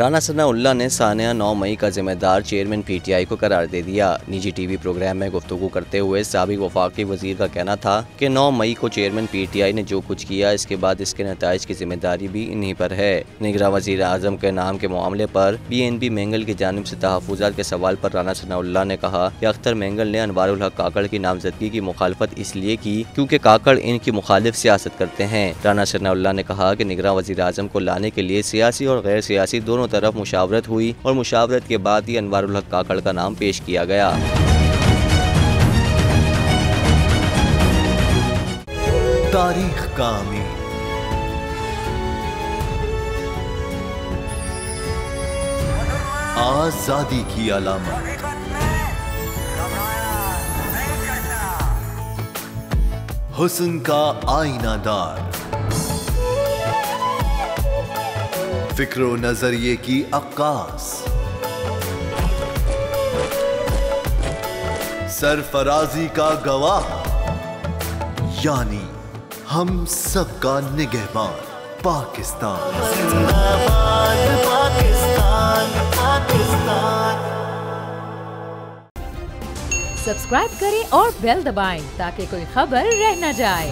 राना सनाउल्लाह ने सानिया 9 मई का जिम्मेदार चेयरमैन पीटीआई को करार दे दिया। निजी टीवी प्रोग्राम में गुफ्तगू करते हुए साबिक वफाकी वजीर का कहना था कि 9 मई को चेयरमैन पीटीआई ने जो कुछ किया इसके बाद इसके नताइज की जिम्मेदारी भी इन्हीं पर है। निगरान वजीर आजम के नाम के मामले पर BNB मेंगल की जानिब से तहफ़्फ़ुज़ात के सवाल पर राना सनाउल्लाह ने कहा कि अख्तर मेंगल ने अनवारुल हक काकड़ की नामजदगी की मुखालफत इसलिए की क्योंकि काकड़ इनकी मुखालिफ सियासत करते हैं। राना सनाउल्लाह ने कहा कि निगरान वजीर आजम को लाने के लिए सियासी और गैर सियासी दोनों तरफ मुशावरत हुई और मुशावरत के बाद ही अनवारुल हक काकड़ का नाम पेश किया गया। तारीख का अमीर आजादी की अलामत, हुस्न का आईनादार, फिक्रो नजरिए की अक्कास, सरफराजी का गवाह, यानी हम सबका निगहबान पाकिस्तान। जिंदाबाद पाकिस्तान, पाकिस्तान। सब्सक्राइब करें और बेल दबाएं ताकि कोई खबर रह न जाए।